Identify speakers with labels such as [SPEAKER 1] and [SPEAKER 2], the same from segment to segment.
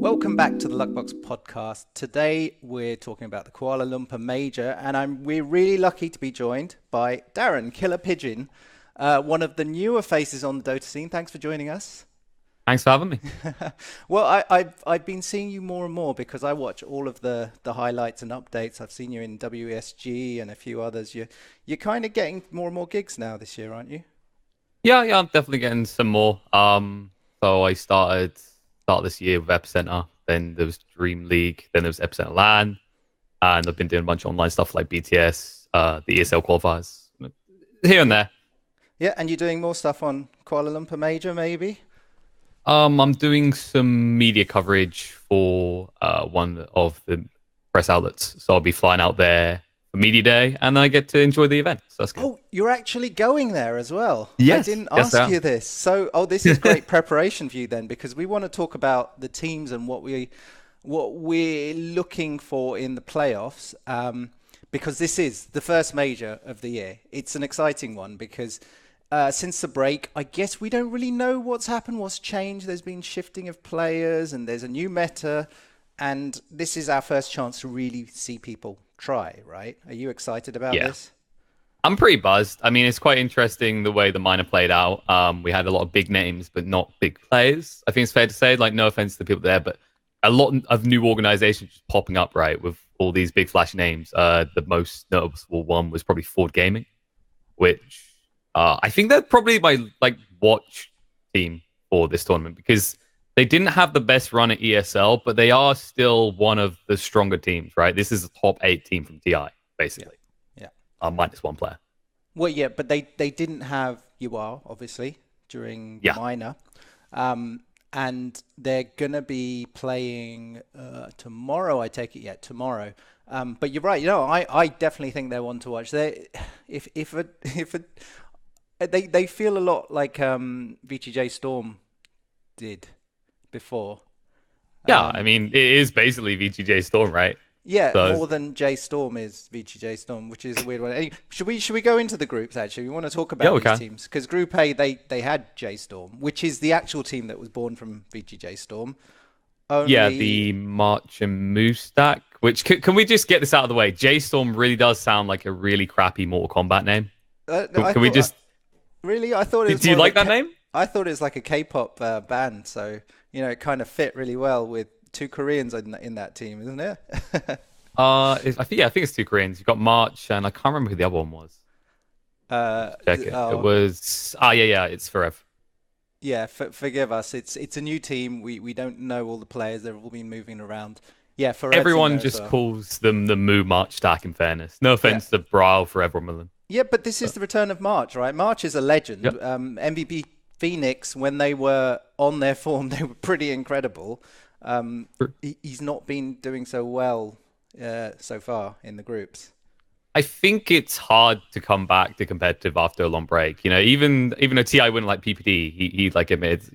[SPEAKER 1] Welcome back to the Luckbox Podcast. Today we're talking about the Kuala Lumpur Major, and we're really lucky to be joined by Darren KillerPigeon, one of the newer faces on the Dota scene. Thanks for joining us.
[SPEAKER 2] Thanks for having me.
[SPEAKER 1] Well, I've been seeing you more and more because I watch all of the highlights and updates. I've seen you in WSG and a few others. You're kind of getting more and more gigs now this year, aren't you?
[SPEAKER 2] Yeah, I'm definitely getting some more. So I started this year with Epicenter, then there was Dream League, then there was Epicenter LAN, and I've been doing a bunch of online stuff like BTS, the ESL qualifiers, here and there.
[SPEAKER 1] Yeah, and you're doing more stuff on Kuala Lumpur Major, maybe?
[SPEAKER 2] I'm doing some media coverage for one of the press outlets, so I'll be flying out there for Media Day, and I get to enjoy the event. So that's good.
[SPEAKER 1] Oh, you're actually going there as well?
[SPEAKER 2] Yes.
[SPEAKER 1] I didn't ask you this. So, this is great preparation for you then, because we want to talk about the teams and what we're looking for in the playoffs. Because this is the first major of the year. It's an exciting one because since the break, I guess we don't really know what's happened, what's changed. There's been shifting of players, and there's a new meta, and this is our first chance to really see people try, right? Are you excited about this?
[SPEAKER 2] I'm pretty buzzed. I mean, it's quite interesting the way the minor played out. We had a lot of big names, but not big players. I think it's fair to say, like, no offense to the people there, but a lot of new organizations just popping up, right, with all these big flash names. The most notable one was probably Ford Gaming, which I think they're probably my watch team for this tournament because they didn't have the best run at ESL, but they are still one of the stronger teams, right? This is a top 8 team from TI, basically.
[SPEAKER 1] Yeah.
[SPEAKER 2] Minus one player.
[SPEAKER 1] Well, yeah, but they didn't have UR, obviously, during the minor. And they're going to be playing tomorrow, I take it, tomorrow. But you're right, I definitely think they're one to watch. They feel a lot like VTJ Storm did before.
[SPEAKER 2] Yeah, I mean, it is basically VTJ Storm, right?
[SPEAKER 1] Yeah, so more than J Storm is VTJ Storm, which is a weird one. Should we go into the groups, actually? We want to talk about these teams. Because Group A, they had J Storm, which is the actual team that was born from VTJ Storm.
[SPEAKER 2] The March and Moose stack, which, can we just get this out of the way? J Storm really does sound like a really crappy Mortal Kombat name.
[SPEAKER 1] Really? I thought it was
[SPEAKER 2] Do you like that name?
[SPEAKER 1] I thought it was like a K-pop band, so it kind of fit really well with 2 Koreans in that team, isn't it?
[SPEAKER 2] I think it's 2 Koreans. You've got March, and I can't remember who the other one was. Check it. It was it's Forever.
[SPEAKER 1] Yeah, forgive us. It's a new team. We don't know all the players. They've all been moving around. Yeah, Forever.
[SPEAKER 2] Everyone just calls them the Moo March stack. In fairness, no offense to Brawl, Forever, or Millen.
[SPEAKER 1] Yeah, but this is the return of March, right? March is a legend. Yep. MVP Phoenix, when they were on their form, they were pretty incredible. He's not been doing so well so far in the groups.
[SPEAKER 2] I think it's hard to come back to competitive after a long break. Even a TI win like PPD, he like admitted,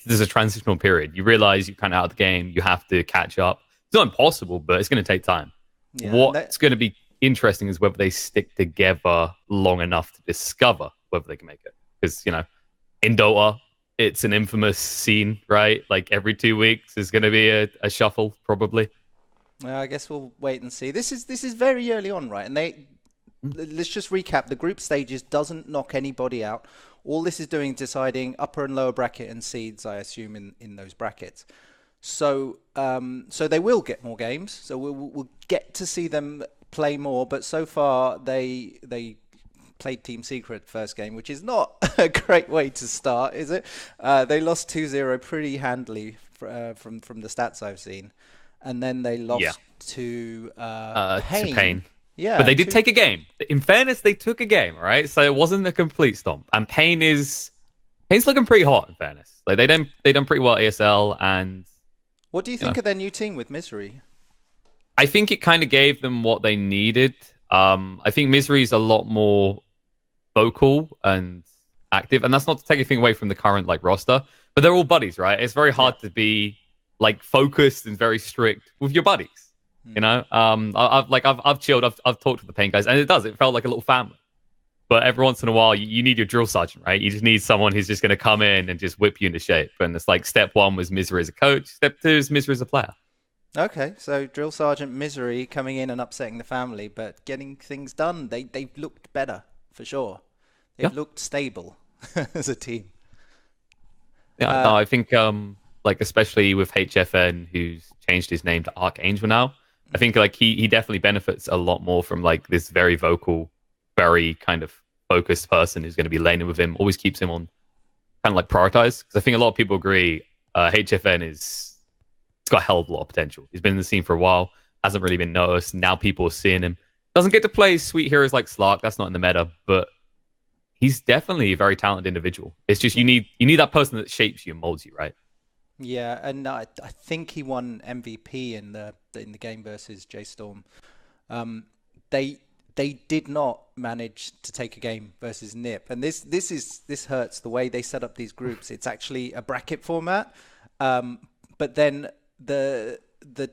[SPEAKER 2] there's a transitional period. You realize you're kind of out of the game. You have to catch up. It's not impossible, but it's going to take time. Yeah, what's going to be interesting is whether they stick together long enough to discover whether they can make it. Because, in Dota, it's an infamous scene, right? Like every 2 weeks is going to be a shuffle, probably.
[SPEAKER 1] Well, I guess we'll wait and see. This is very early on, right? And let's just recap. The group stages doesn't knock anybody out. All this is doing is deciding upper and lower bracket and seeds, I assume, in those brackets. So they will get more games. So we'll get to see them play more. But so far, they played Team Secret first game, which is not a great way to start, is it? They lost 2-0 pretty handily from the stats I've seen. And then they lost to Pain. Yeah,
[SPEAKER 2] but they did take a game. In fairness, they took a game, right? So it wasn't a complete stomp. And Pain's looking pretty hot. In fairness, like they done pretty well at ASL. And
[SPEAKER 1] what do you think of their new team with Misery?
[SPEAKER 2] I think it kind of gave them what they needed. I think Misery's a lot more vocal and active, and that's not to take anything away from the current roster. But they're all buddies, right? It's very hard to be focused and very strict with your buddies. I've chilled. I've talked to the Pain guys, and it felt like a little family. But every once in a while, you need your drill sergeant, right? You just need someone who's just going to come in and just whip you into shape. And it's like step 1 was Misery as a coach. Step 2 is Misery as a player.
[SPEAKER 1] Okay, so Drill Sergeant Misery coming in and upsetting the family, but getting things done. They've looked better, for sure. They've looked stable as a team.
[SPEAKER 2] Yeah, no, I think like especially with HFN, who's changed his name to Archangel now, I think like he definitely benefits a lot more from like this very vocal, very kind of focused person who's going to be laning with him, always keeps him on kind of like prioritized. Because I think a lot of people agree HFN it's got a hell of a lot of potential. He's been in the scene for a while, hasn't really been noticed. Now people are seeing him. Doesn't get to play sweet heroes like Slark, that's not in the meta, but he's definitely a very talented individual. It's just you need that person that shapes you and molds you, right?
[SPEAKER 1] Yeah, and I think he won MVP in the game versus J Storm. They did not manage to take a game versus Nip, and this hurts the way they set up these groups. It's actually a bracket format, but then the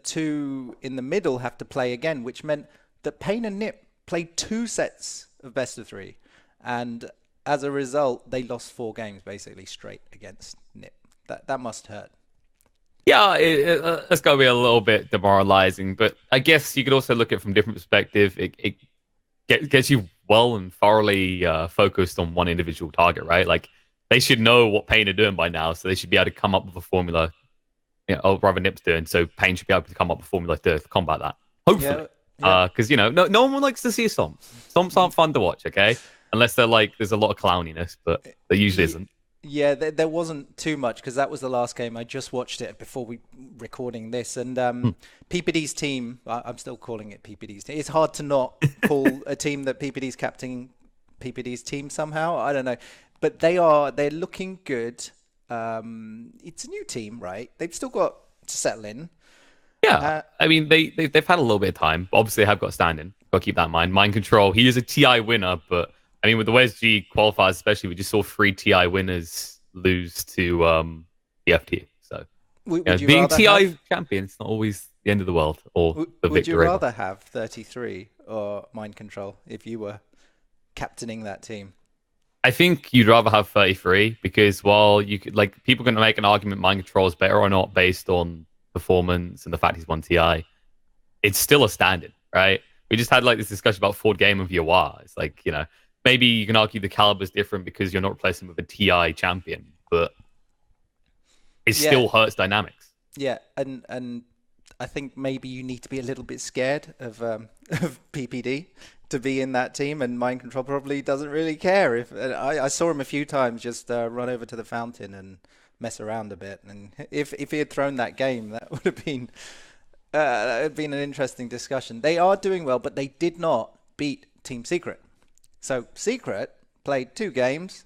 [SPEAKER 1] two in the middle have to play again, which meant that Pain and Nip played 2 sets of best of 3, and as a result, they lost 4 games basically straight against Nip. That must hurt.
[SPEAKER 2] Yeah, it's got to be a little bit demoralizing, but I guess you could also look at it from a different perspective. It gets you well and thoroughly focused on one individual target, right? Like, they should know what Pain are doing by now, so they should be able to come up with a formula, or rather Nip's doing, so Pain should be able to come up with a formula to combat that. Hopefully. Because, no one likes to see Stomps. Stomps aren't fun to watch, okay? Unless they're like, there's a lot of clowniness, but there usually isn't.
[SPEAKER 1] Yeah, there wasn't too much because that was the last game. I just watched it before we recording this, and PPD's team. I'm still calling it PPD's team. It's hard to not call a team that PPD's captaining PPD's team somehow. I don't know, but they're looking good. It's a new team, right? They've still got to settle in.
[SPEAKER 2] Yeah, I mean they've had a little bit of time. Obviously, they have got standing. Got to keep that in mind. Mind Control. He is a TI winner, but I mean, with the WSG qualifiers, especially, we just saw 3 TI winners lose to the FT. So, being TI champion, it's not always the end of the world or the victory.
[SPEAKER 1] Would you rather have 33 or Mind Control if you were captaining that team?
[SPEAKER 2] I think you'd rather have 33 because while you could, like, people are going to make an argument Mind Control is better or not based on performance and the fact he's won TI, it's still a standard, right? We just had like this discussion about Ford Game of Yawar. It's like, maybe you can argue the caliber is different because you're not replacing with a TI champion, but it still hurts dynamics. Yeah,
[SPEAKER 1] and I think maybe you need to be a little bit scared of PPD to be in that team, and Mind Control probably doesn't really care. If I saw him a few times just run over to the fountain and mess around a bit, and if he had thrown that game, that would have been an interesting discussion. They are doing well, but they did not beat Team Secret. So Secret played 2 games,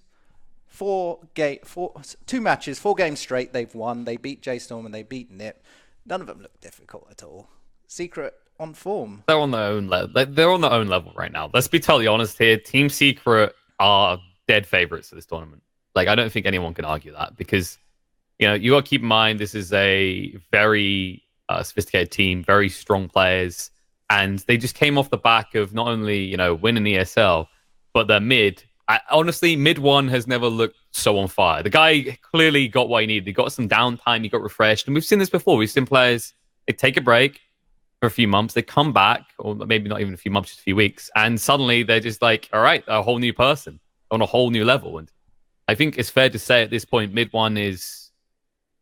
[SPEAKER 1] 2 matches, 4 games straight. They've won. They beat J Storm and they beat Nip. None of them look difficult at all. Secret on form.
[SPEAKER 2] They're on their own level. They're on their own level right now. Let's be totally honest here. Team Secret are dead favorites for this tournament. Like, I don't think anyone can argue that because, you got to keep in mind this is a very sophisticated team, very strong players, and they just came off the back of not only winning ESL, but their mid. Honestly, mid 1 has never looked so on fire. The guy clearly got what he needed. He got some downtime. He got refreshed. And we've seen this before. We've seen players, they take a break for a few months. They come back, or maybe not even a few months, just a few weeks. And suddenly they're just like, all right, a whole new person on a whole new level. And I think it's fair to say at this point, mid 1 is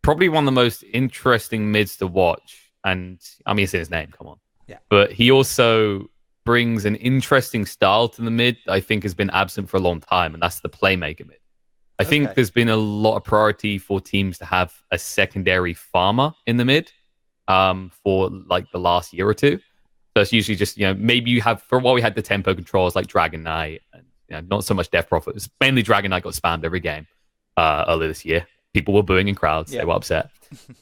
[SPEAKER 2] probably one of the most interesting mids to watch. And I mean, it's in his name. Come on.
[SPEAKER 1] Yeah.
[SPEAKER 2] But he also brings an interesting style to the mid that I think has been absent for a long time, and that's the playmaker mid. I think there's been a lot of priority for teams to have a secondary farmer in the mid for like the last year or two. So it's usually just, maybe you have, for a while we had the tempo controls like Dragon Knight, and not so much Death Prophet. It's mainly Dragon Knight got spammed every game earlier this year. People were booing in crowds. They were upset.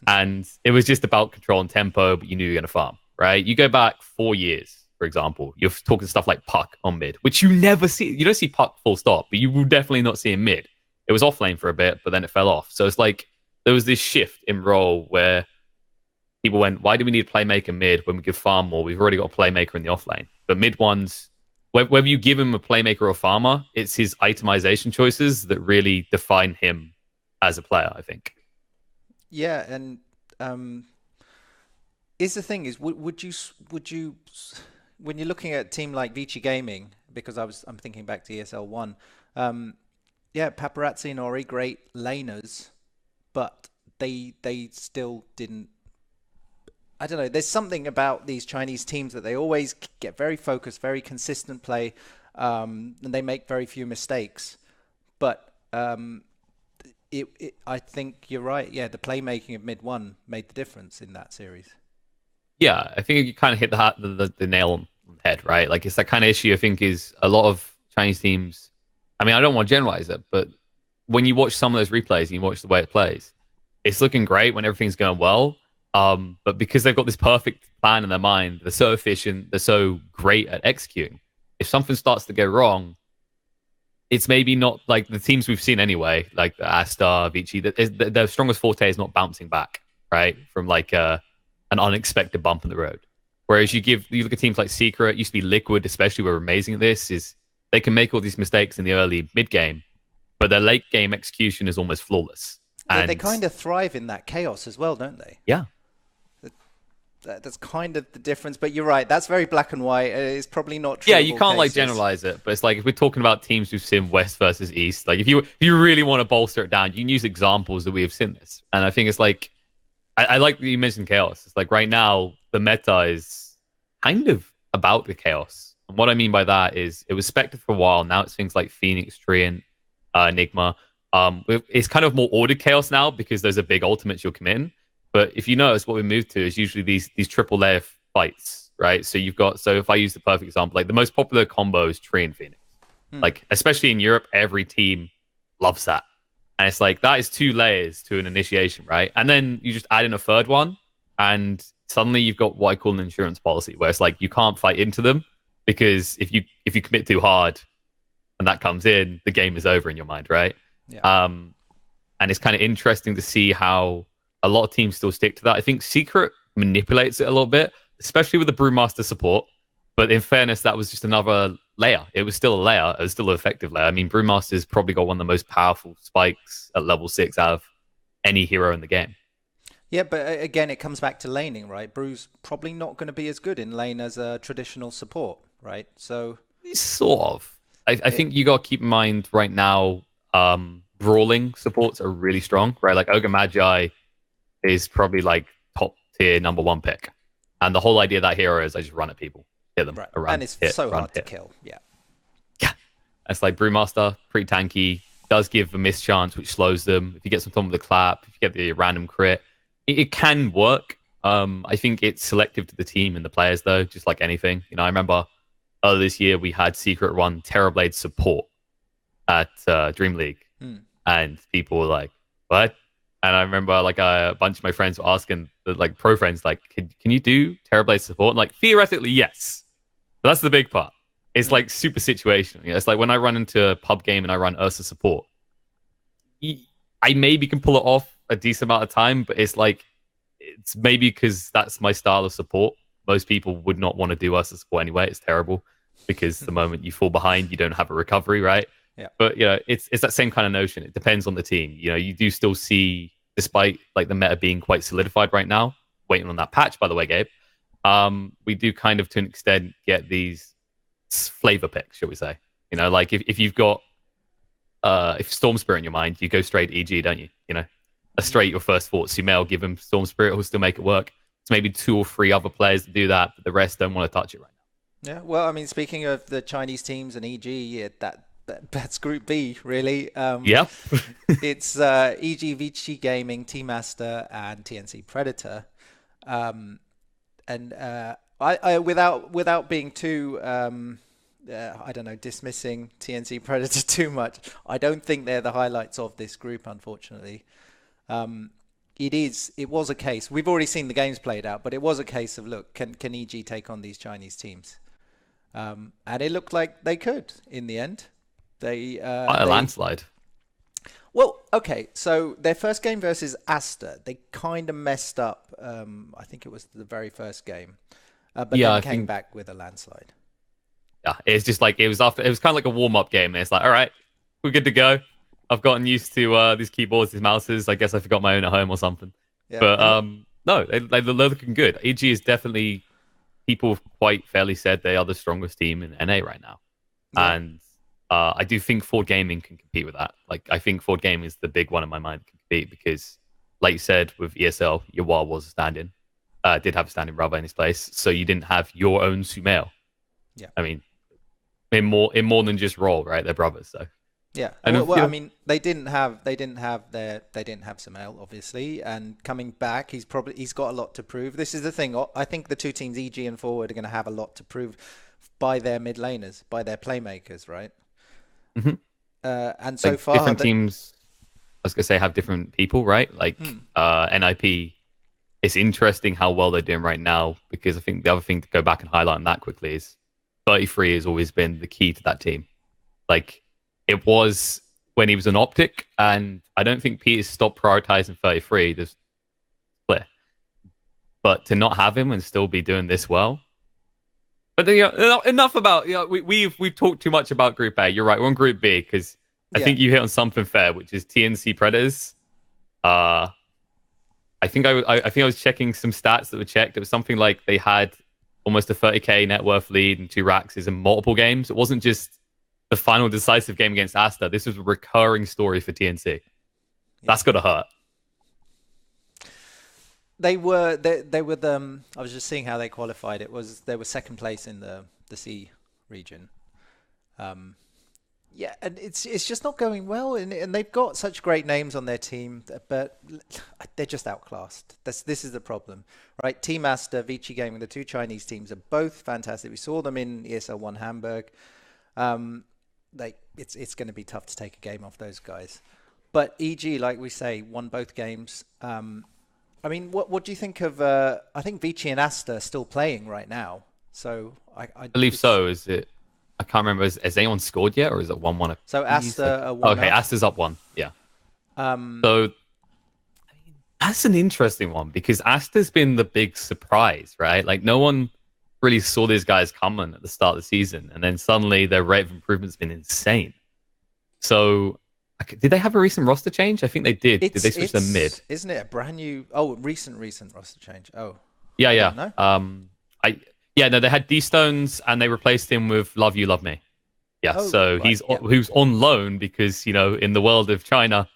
[SPEAKER 2] And it was just about control and tempo, but you knew you were going to farm, right? You go back 4 years, for example, you're talking stuff like Puck on mid, which you never see. You don't see Puck full stop, but you will definitely not see him mid. It was off lane for a bit, but then it fell off. So it's like there was this shift in role where people went, why do we need a playmaker mid when we could farm more? We've already got a playmaker in the off lane. But mid 1's, whether you give him a playmaker or farmer, it's his itemization choices that really define him as a player, I think.
[SPEAKER 1] Yeah, and is the thing is, would you when you're looking at a team like Vici Gaming, because I'm thinking back to ESL One, yeah, Paparazzi and Ori, great laners, but they still didn't. I don't know. There's something about these Chinese teams that they always get very focused, very consistent play, and they make very few mistakes. But I think you're right. Yeah, the playmaking of mid one made the difference in that series.
[SPEAKER 2] Yeah, I think you kind of hit the nail on the head, right? Like, it's that kind of issue, I think, is a lot of Chinese teams. I mean, I don't want to generalize it, but when you watch some of those replays and you watch the way it plays, it's looking great when everything's going well. But because they've got this perfect plan in their mind, they're so efficient, they're so great at executing. If something starts to go wrong, it's maybe not like the teams we've seen anyway, like Astar, Vici. Their strongest forte is not bouncing back, right, from like an unexpected bump in the road. Whereas you look at teams like Secret, it used to be Liquid, especially, were amazing at this. Is they can make all these mistakes in the early mid game, but their late game execution is almost flawless.
[SPEAKER 1] And they kind of thrive in that chaos as well, don't they?
[SPEAKER 2] Yeah.
[SPEAKER 1] That's kind of the difference, but you're right. That's very black and white. It's probably not true.
[SPEAKER 2] Yeah, you can't like generalize it, but it's like if we're talking about teams who've seen West versus East, like if you really want to bolster it down, you can use examples that we have seen this. And I think it's like I like that you mentioned chaos. It's like right now the meta is kind of about the chaos, and what I mean by that is it was Spectre for a while. Now it's things like Phoenix, Treant, Enigma. It's kind of more ordered chaos now because there's a big ultimate you'll commit in. But if you notice, what we move to is usually these triple layer fights, right? So if I use the perfect example, like the most popular combo is Tree and Phoenix. Like, especially in Europe, every team loves that. And it's like, that is 2 layers to an initiation, right? And then you just add in a third one, and suddenly you've got what I call an insurance policy, where it's like, you can't fight into them, because if you commit too hard and that comes in, the game is over in your mind, right?
[SPEAKER 1] Yeah.
[SPEAKER 2] And it's kind of interesting to see how a lot of teams still stick to that. I think Secret manipulates it a little bit, especially with the Brewmaster support. But in fairness, that was just another layer. It was still a layer. It was still an effective layer. I mean, Brewmaster's probably got one of the most powerful spikes at level 6 out of any hero in the game.
[SPEAKER 1] Yeah, but again, it comes back to laning, right? Brew's probably not going to be as good in lane as a traditional support, right? So
[SPEAKER 2] sort of. I think you got to keep in mind right now, brawling supports are really strong, right? Like Ogre Magi is probably like top tier number 1 pick, and the whole idea of that hero is I just run at people, hit them,
[SPEAKER 1] right.
[SPEAKER 2] Run,
[SPEAKER 1] and it's
[SPEAKER 2] hit,
[SPEAKER 1] so
[SPEAKER 2] run,
[SPEAKER 1] hard
[SPEAKER 2] hit.
[SPEAKER 1] to kill. Yeah,
[SPEAKER 2] it's like Brewmaster, pretty tanky, does give a miss chance which slows them. If you get some time with the clap, if you get the random crit, it can work. I think it's selective to the team and the players though, just like anything. You know, I remember earlier this year we had Secret run Terrorblade support at Dream League, and people were like, "What?" And I remember like a bunch of my friends were asking, like pro friends, like, can you do Terrorblade support? And like, theoretically, yes. But that's the big part. It's like super situational. You know, it's like when I run into a pub game and I run Ursa support, I maybe can pull it off a decent amount of time, but it's like, it's maybe because that's my style of support. Most people would not want to do Ursa support anyway. It's terrible because the moment you fall behind, you don't have a recovery, right?
[SPEAKER 1] Yeah.
[SPEAKER 2] But, you know, it's that same kind of notion. It depends on the team. You know, you do still see, despite like the meta being quite solidified right now, waiting on that patch, by the way, Gabe, we do kind of, to an extent, get these flavor picks, shall we say. You know, like if you've got if Storm Spirit in your mind, you go straight EG, don't you? You know, a straight your first thoughts. You may give him Storm Spirit, who'll still make it work. It's maybe 2 or 3 other players that do that, but the rest don't want to touch it right now.
[SPEAKER 1] Yeah, well, I mean, speaking of the Chinese teams and EG, yeah, that's Group B, really.
[SPEAKER 2] Yeah.
[SPEAKER 1] It's EG, Vici Gaming, Team Asta, and TNC Predator. And I without being too, I don't know, dismissing TNC Predator too much, I don't think they're the highlights of this group, unfortunately. It was a case. We've already seen the games played out, but it was a case of, look, can EG take on these Chinese teams? And it looked like they could in the end. They
[SPEAKER 2] landslide.
[SPEAKER 1] Well, okay, so their first game versus Asta, they kind of messed up. I think it was the very first game, but then came back with a landslide.
[SPEAKER 2] Yeah, it's just like it was kind of like a warm-up game. And it's like, all right, we're good to go. I've gotten used to these keyboards, these mouses. I guess I forgot my own at home or something.
[SPEAKER 1] Yeah.
[SPEAKER 2] But no, they're looking good. EG is definitely, people quite fairly said they are the strongest team in NA right now. Yeah. And I do think Ford Gaming can compete with that. Like, I think Ford Gaming is the big one in my mind to compete because, like you said, with ESL, Yawar was a stand-in. Did have a stand-in rubber in his place. So you didn't have your own Sumail.
[SPEAKER 1] Yeah.
[SPEAKER 2] I mean, in more than just role, right? They're brothers, so.
[SPEAKER 1] Yeah. Well, I mean, they didn't have Sumail, obviously, and coming back, he's got a lot to prove. This is the thing. I think the two teams, EG and Forward, are going to have a lot to prove by their mid laners, by their playmakers, right?
[SPEAKER 2] Mm-hmm.
[SPEAKER 1] And so
[SPEAKER 2] like
[SPEAKER 1] far,
[SPEAKER 2] different teams, I was going to say, have different people, right? Like NIP, it's interesting how well they're doing right now, because I think the other thing to go back and highlight on that quickly is 33 has always been the key to that team. Like, it was when he was an Optic, and I don't think Peter's stopped prioritizing 33. There's clear. But to not have him and still be doing this well. But then, enough about, we've talked too much about Group A. You're right, we're on Group B, because I think you hit on something fair, which is TNC Predators. I think I was checking some stats that were checked. It was something like they had almost a 30k net worth lead and 2 racks in multiple games. It wasn't just the final decisive game against Asta. This was a recurring story for TNC. That's got to hurt.
[SPEAKER 1] They were the. I was just seeing how they qualified. They were second place in the C region. Yeah, and it's just not going well, and they've got such great names on their team, but they're just outclassed. This is the problem, right? Team Asta, Vici Gaming, the two Chinese teams are both fantastic. We saw them in ESL One Hamburg. It's going to be tough to take a game off those guys. But EG, like we say, won both games. I mean, what do you think of? I think Vici and Asta are still playing right now. So I
[SPEAKER 2] believe so. Is it? I can't remember. Has anyone scored yet, or is it 1-1?
[SPEAKER 1] So Asta. Okay,
[SPEAKER 2] Asta's up 1. Yeah. So that's an interesting one, because Asta's been the big surprise, right? Like, no one really saw these guys coming at the start of the season, and then suddenly their rate of improvement's been insane. So, did they have a recent roster change? I think they did. Did they switch them mid?
[SPEAKER 1] Isn't it a brand new? Oh, recent roster change. Oh,
[SPEAKER 2] yeah. No, they had D-Stones and they replaced him with Love You, Love Me. Yeah, right, so he's on loan because, in the world of China,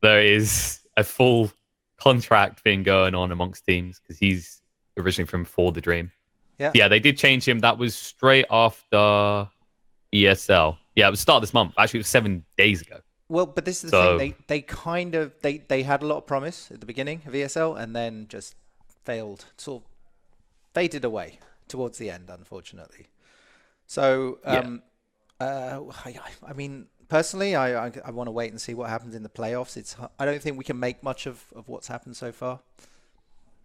[SPEAKER 2] there is a full contract thing going on amongst teams, because he's originally from For the Dream. Yeah, they did change him. That was straight after ESL. Yeah, it was start of this month. Actually, it was 7 days ago.
[SPEAKER 1] Well, but this is the thing. They had a lot of promise at the beginning of ESL, and then just failed, sort of faded away towards the end, unfortunately. So, I mean, personally, I want to wait and see what happens in the playoffs. I don't think we can make much of what's happened so far.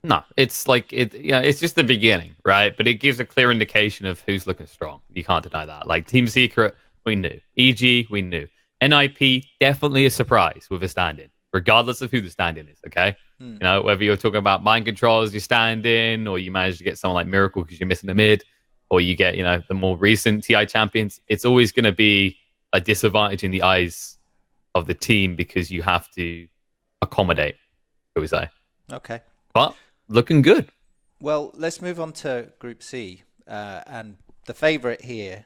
[SPEAKER 2] No, it's like it's just the beginning, right? But it gives a clear indication of who's looking strong. You can't deny that. Like Team Secret, we knew. EG, we knew. NIP, definitely a surprise with a stand-in, regardless of who the stand-in is, okay? Whether you're talking about mind control as your stand-in, or you manage to get someone like Miracle because you're missing the mid, or you get, the more recent TI champions, it's always going to be a disadvantage in the eyes of the team because you have to accommodate, shall we say.
[SPEAKER 1] Okay.
[SPEAKER 2] But looking good.
[SPEAKER 1] Well, let's move on to Group C. And the favorite here,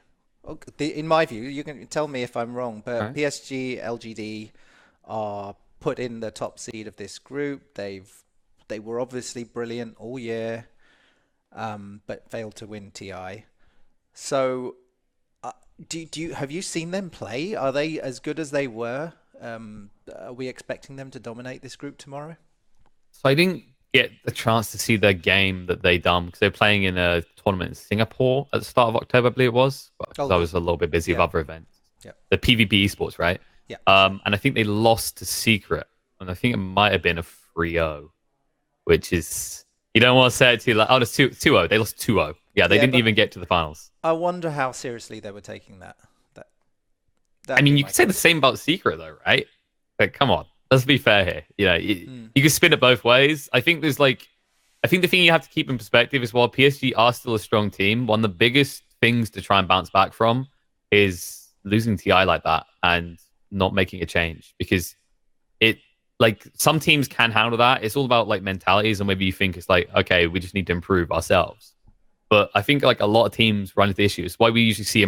[SPEAKER 1] in my view, you can tell me if I'm wrong, but right. PSG, LGD are put in the top seed of this group. They were obviously brilliant all year, but failed to win TI. So, have you seen them play? Are they as good as they were? Are we expecting them to dominate this group tomorrow?
[SPEAKER 2] So I didn't get the chance to see their game that they done because they're playing in a tournament in Singapore at the start of October, I believe it was. But I was a little bit busy with other events.
[SPEAKER 1] Yeah.
[SPEAKER 2] The PvP esports, right?
[SPEAKER 1] Yeah.
[SPEAKER 2] And I think they lost to Secret, and I think it might have been a 3-0, which is, you don't want to say it too loud. Oh, it's 2-0. They lost 2-0. Yeah, they didn't even get to the finals.
[SPEAKER 1] I wonder how seriously they were taking that.
[SPEAKER 2] I mean, you could say the same about Secret, though, right? Like, come on. Let's be fair here. You can spin it both ways. I think the thing you have to keep in perspective is while PSG are still a strong team, one of the biggest things to try and bounce back from is losing TI like that and not making a change, because it, like, some teams can handle that. It's all about like mentalities, and maybe you think it's like, okay, we just need to improve ourselves. But I think like a lot of teams run into issues. Why we usually see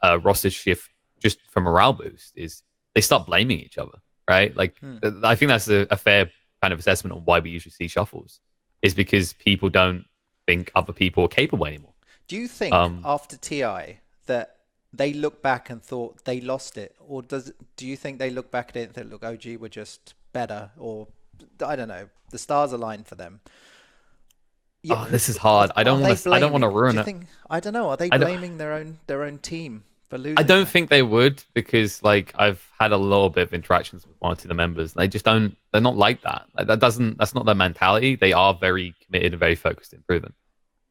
[SPEAKER 2] a roster shift just for morale boost is they start blaming each other, right? Like I think that's a fair kind of assessment on why we usually see shuffles, is because people don't think other people are capable anymore.
[SPEAKER 1] Do you think after TI that they look back and thought they lost it, or do you think they look back at it and think, look, OG were just better, or I don't know, the stars aligned for them?
[SPEAKER 2] Yeah, this is hard. I don't want to ruin it.
[SPEAKER 1] I don't know. Are they blaming their own team for losing?
[SPEAKER 2] I don't think they would, because like I've had a little bit of interactions with one or two of the members. They just don't. They're not like that. Like, that's not their mentality. They are very committed and very focused in improving.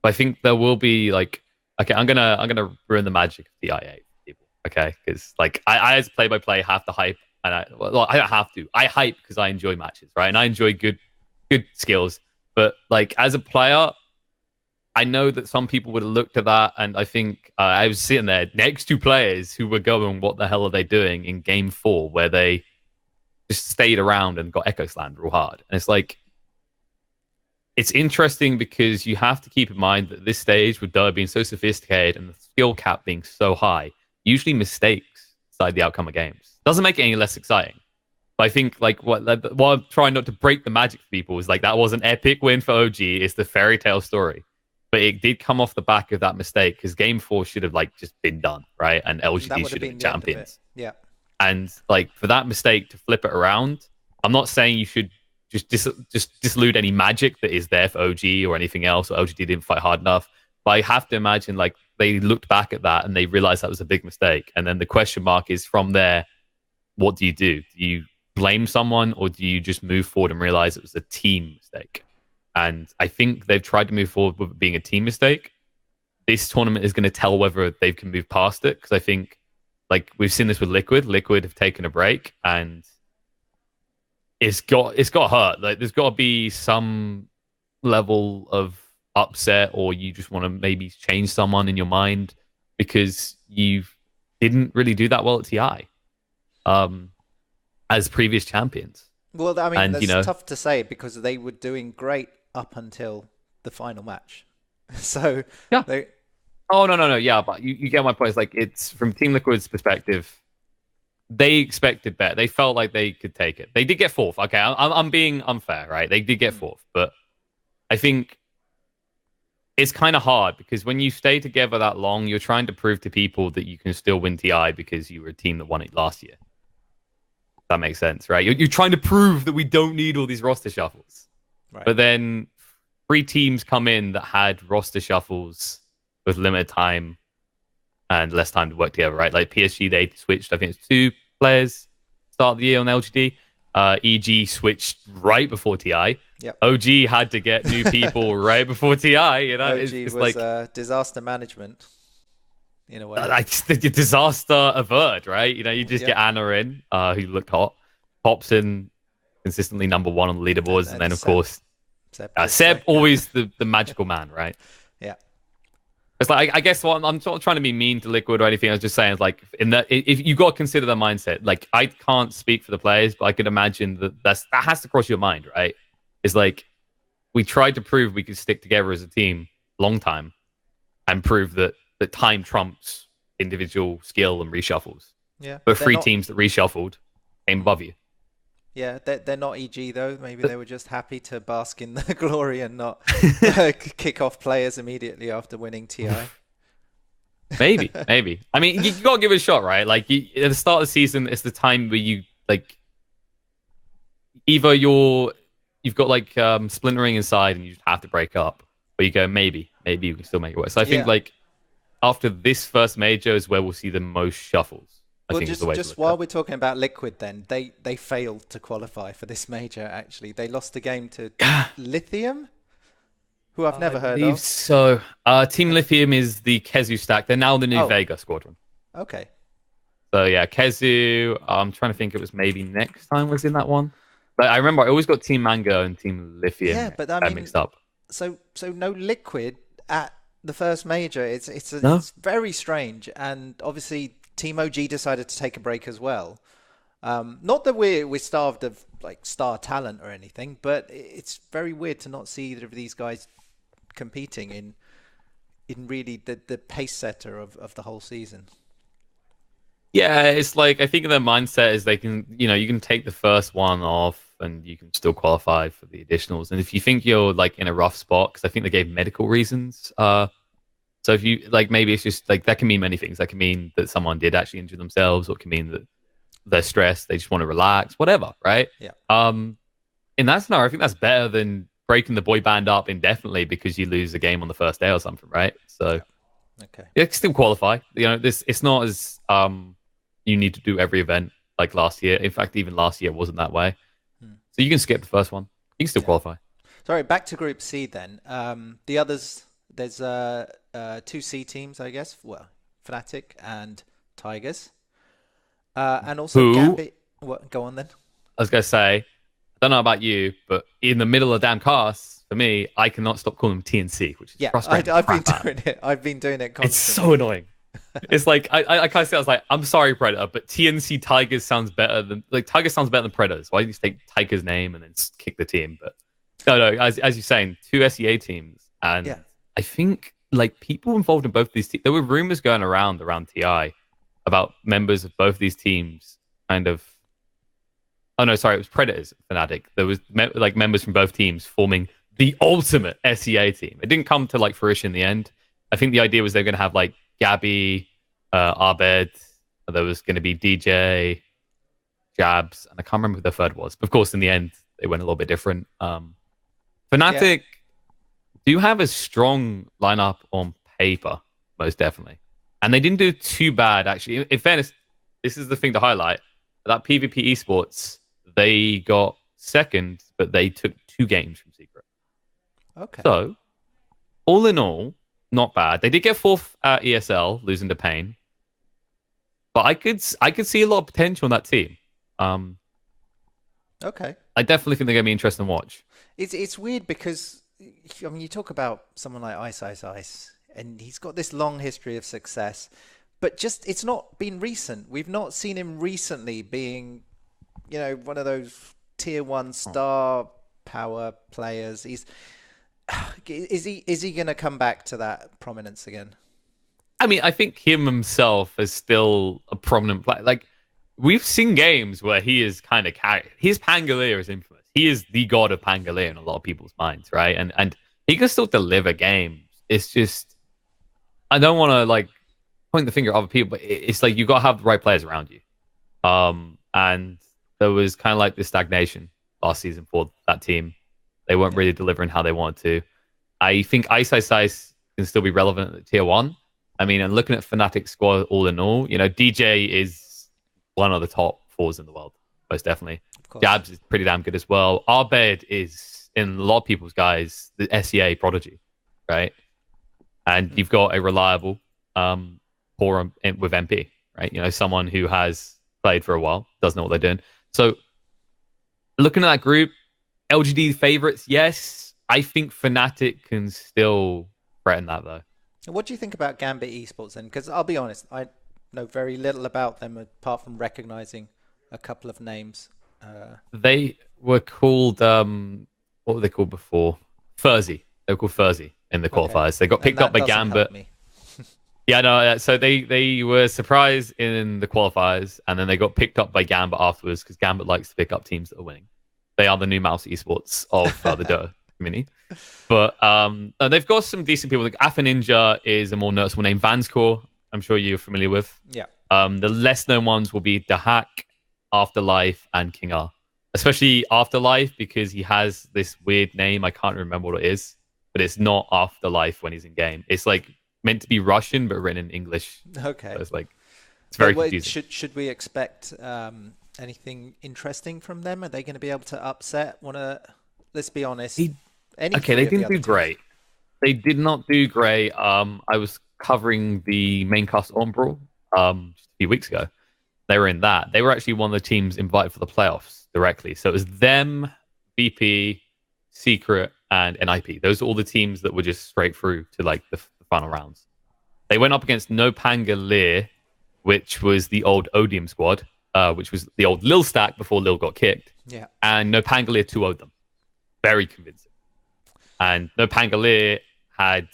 [SPEAKER 2] But I think there will be like, okay, I'm gonna ruin the magic of DIA people. Okay, because like I as play-by-play have to hype, and I don't have to. I hype because I enjoy matches, right? And I enjoy good skills. But like as a player, I know that some people would have looked at that, and I think I was sitting there next to players who were going, "What the hell are they doing?" in Game 4, where they just stayed around and got echo slammed real hard. And it's like, it's interesting because you have to keep in mind that this stage, with Dota being so sophisticated and the skill cap being so high, usually mistakes decide the outcome of games. Doesn't make it any less exciting. I think like what I'm trying not to break the magic for people is like, that was an epic win for OG. It's the fairy tale story, but it did come off the back of that mistake, because Game 4 should have like just been done, right? And LGD should have been champions.
[SPEAKER 1] Yeah.
[SPEAKER 2] And like for that mistake to flip it around, I'm not saying you should just disillude any magic that is there for OG or anything else, or LGD didn't fight hard enough. But I have to imagine like they looked back at that and they realized that was a big mistake. And then the question mark is, from there, what do? Do you blame someone, or do you just move forward and realize it was a team mistake? And I think they've tried to move forward with it being a team mistake. This tournament is going to tell whether they can move past it, because I think like we've seen this with Liquid have taken a break, and it's got hurt. Like there's got to be some level of upset, or you just want to maybe change someone in your mind because you didn't really do that well at TI. As previous champions.
[SPEAKER 1] Well, I mean, that's tough to say, because they were doing great up until the final match. So
[SPEAKER 2] yeah. No. Yeah, but you get my point. It's like, it's from Team Liquid's perspective, they expected better. They felt like they could take it. They did get fourth. Okay, I'm being unfair, right? They did get fourth, but I think it's kind of hard, because when you stay together that long, you're trying to prove to people that you can still win TI because you were a team that won it last year. That makes sense, right? You're trying to prove that we don't need all these roster shuffles. Right. But then 3 teams come in that had roster shuffles with limited time and less time to work together, right? Like PSG, they switched, I think it's 2 players start of the year on LGD. EG switched right before TI.
[SPEAKER 1] Yep.
[SPEAKER 2] OG had to get new people right before TI. You know,
[SPEAKER 1] OG was like disaster management. In a way,
[SPEAKER 2] like the disaster averted, right? You know, you just get Anna in, who looked hot, pops in consistently number 1 on the leaderboards, and then of course Seb always the magical man, right?
[SPEAKER 1] Yeah.
[SPEAKER 2] It's like, I guess what I'm not trying to be mean to Liquid or anything. I was just saying, like, if you got to consider the mindset. Like, I can't speak for the players, but I could imagine that has to cross your mind, right? It's like, we tried to prove we could stick together as a team long time, and prove that time trumps individual skill and reshuffles.
[SPEAKER 1] Yeah.
[SPEAKER 2] But 3 teams that reshuffled came above you.
[SPEAKER 1] Yeah, they're not EG though. Maybe they were just happy to bask in the glory and not kick off players immediately after winning TI.
[SPEAKER 2] Maybe. I mean, you got to give it a shot, right? Like, at the start of the season, it's the time where you, like, either you've got, like, splintering inside and you just have to break up, or you go, maybe you can still make it work. So I think, like, after this first major is where we'll see the most shuffles.
[SPEAKER 1] Well, just while we're talking about Liquid, then they failed to qualify for this major. Actually, they lost the game to Lithium, who I've never heard of.
[SPEAKER 2] So, Team Lithium is the Kezu stack. They're now the new Vega squadron.
[SPEAKER 1] Okay.
[SPEAKER 2] So yeah, Kezu. I'm trying to think. It was maybe next time was in that one. But I remember I always got Team Mango and Team Lithium.
[SPEAKER 1] Yeah, but I mean,
[SPEAKER 2] mixed up.
[SPEAKER 1] So no Liquid at the first major.
[SPEAKER 2] No.
[SPEAKER 1] It's very strange, and obviously Team OG decided to take a break as well. Not that we're starved of like star talent or anything, but it's very weird to not see either of these guys competing in really the pace setter of the whole season.
[SPEAKER 2] Yeah, it's like I think their mindset is they can, you can take the first one off and you can still qualify for the additionals. And if you think you're like in a rough spot, because I think they gave medical reasons. So if you like, maybe it's just like that can mean many things. That can mean that someone did actually injure themselves, or it can mean that they're stressed, they just want to relax, whatever, right?
[SPEAKER 1] Yeah.
[SPEAKER 2] In that scenario, I think that's better than breaking the boy band up indefinitely because you lose a game on the first day or something, right? So
[SPEAKER 1] yeah. Okay.
[SPEAKER 2] it can still qualify. It's not as you need to do every event like last year. In fact, even last year wasn't that way. So you can skip the first one. You can still qualify.
[SPEAKER 1] Sorry, back to Group C then. The others, there's 2 C teams, I guess. Well, Fnatic and Tigers. And also Gambit. What? Go on then.
[SPEAKER 2] I was going to say, I don't know about you, but in the middle of damn casts, for me, I cannot stop calling them TNC, which is frustrating.
[SPEAKER 1] I've been doing it. I've been doing it constantly.
[SPEAKER 2] It's so annoying. It's like I kind of say, I was like, I'm sorry, Predator, but TNC Tigers sounds better than Tigers sounds better than Predators. Why don't you just take Tiger's name and then kick the team? But no, as you're saying, 2 SEA teams, and I think like people involved in both of these teams. There were rumors going around TI about members of both these teams kind of. Oh no, sorry, it was Predators Fnatic. There was like members from both teams forming the ultimate SEA team. It didn't come to like fruition in the end. I think the idea was they're going to have like Gabby, Arbed. There was going to be DJ, Jabs, and I can't remember who the third was. But of course, in the end, they went a little bit different. Fnatic do have a strong lineup on paper, most definitely. And they didn't do too bad, actually. In fairness, this is the thing to highlight. That PvP esports, they got second, but they took 2 games from Secret.
[SPEAKER 1] Okay.
[SPEAKER 2] So, all in all, not bad. They did get 4th at ESL, losing to Pain. But I could see a lot of potential in that team.
[SPEAKER 1] Okay.
[SPEAKER 2] I definitely think they're going to be interesting to watch.
[SPEAKER 1] It's weird because, I mean, you talk about someone like Ice, and he's got this long history of success, but just it's not been recent. We've not seen him recently being, one of those tier 1 star power players. Is he going to come back to that prominence again?
[SPEAKER 2] I mean, I think him himself is still a prominent player. Like, we've seen games where he is kind of carried. His Pangolier is infamous. He is the god of Pangolier in a lot of people's minds, right? And he can still deliver games. It's just, I don't want to like point the finger at other people, but it's like you got to have the right players around you. And there was kind of like this stagnation last season for that team. They weren't really delivering how they wanted to. I think Ice can still be relevant at tier 1. I mean, and looking at Fnatic's squad all in all, DJ is one of the top 4s in the world, most definitely. Jabs is pretty damn good as well. Arbed is, in a lot of people's guys, the SEA prodigy, right? And you've got a reliable core with MP, right? Someone who has played for a while, doesn't know what they're doing. So, looking at that group, LGD favorites, yes. I think Fnatic can still threaten that, though.
[SPEAKER 1] What do you think about Gambit Esports then? Because I'll be honest, I know very little about them apart from recognizing a couple of names.
[SPEAKER 2] They were called, what were they called before? Furzy. They were called Furzy in the qualifiers. Okay. They got picked up by Gambit. Yeah, no. So they were surprised in the qualifiers, and then they got picked up by Gambit afterwards because Gambit likes to pick up teams that are winning. They are the new Mouse Esports of the Dota community. But they've got some decent people. Like Alpha Ninja is a more noticeable name. Vanscore, I'm sure you're familiar with.
[SPEAKER 1] Yeah.
[SPEAKER 2] The less known ones will be Dahak, Afterlife, and King R. Especially Afterlife because he has this weird name. I can't remember what it is, but it's not Afterlife when he's in game. It's like meant to be Russian, but written in English.
[SPEAKER 1] Okay.
[SPEAKER 2] So it's very confusing.
[SPEAKER 1] Should we expect anything interesting from them? Are they going to be able to upset one of? Let's be honest.
[SPEAKER 2] They didn't do great. They did not do great. I was covering the main cast on Brawl just a few weeks ago. They were in that. They were actually one of the teams invited for the playoffs directly. So it was them, BP, Secret, and NIP. Those are all the teams that were just straight through to like the final rounds. They went up against No Pangalir, which was the old Odium squad, which was the old Lil stack before Lil got kicked.
[SPEAKER 1] Yeah.
[SPEAKER 2] And No Pangalir 2-0'd them. Very convincing. And No Pangalir had,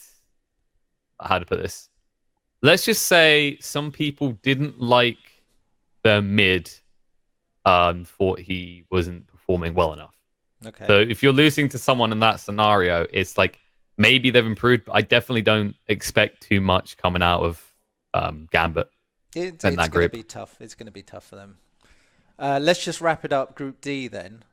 [SPEAKER 2] how to put this? Let's just say some people didn't like their mid, thought he wasn't performing well enough.
[SPEAKER 1] Okay.
[SPEAKER 2] So if you're losing to someone in that scenario, it's like maybe they've improved, but I definitely don't expect too much coming out of Gambit.
[SPEAKER 1] It's going to be tough. It's going to be tough for them. Let's just wrap it up. Group D then.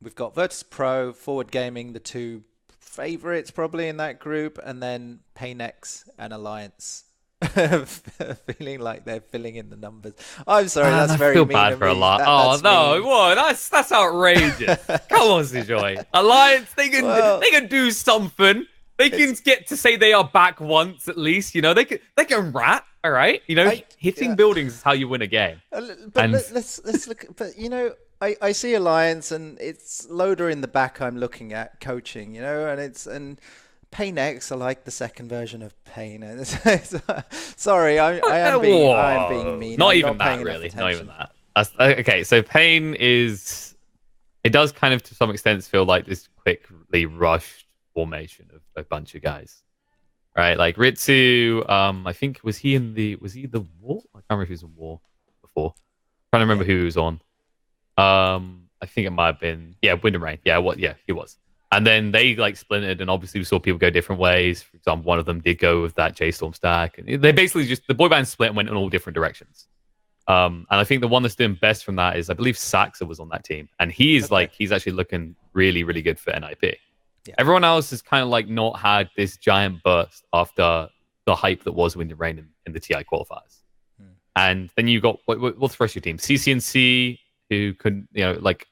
[SPEAKER 1] We've got Virtus Pro, Forward Gaming, the two favorites probably in that group, and then Paynex and Alliance. Feeling like they're filling in the numbers. I'm sorry, that's very mean. I feel
[SPEAKER 2] bad for a lot. That's outrageous. Come on, Sujoy. Alliance, they can do something. They can get to say they are back once at least. You know, they can rat. All right, you know, hitting buildings is how you win a game.
[SPEAKER 1] But let's look. But you know, I see Alliance, and it's Loader in the back. I'm looking at coaching. You know, and Paynex are like the second version of Pain. Sorry, I am being mean.
[SPEAKER 2] Not even that, really. Not even that. Okay, so Pain it does kind of to some extent feel like this quickly rushed formation of a bunch of guys. Right, like Ritsu, I think was he the war? I can't remember if he was in war before. I'm trying to remember who he was on. I think it might have been Wind and Rain. Yeah, he was. And then they like splintered, and obviously we saw people go different ways. For example, one of them did go with that J-Storm stack, and they basically just the boy band split and went in all different directions. And I think the one that's doing best from that is I believe Saxa was on that team, and he's actually looking really, really good for NIP. Yeah. Everyone else has kind of like not had this giant burst after the hype that was Wind and Rain in the TI qualifiers. And then you got what's the rest of your team? CCNC, who could, you know, like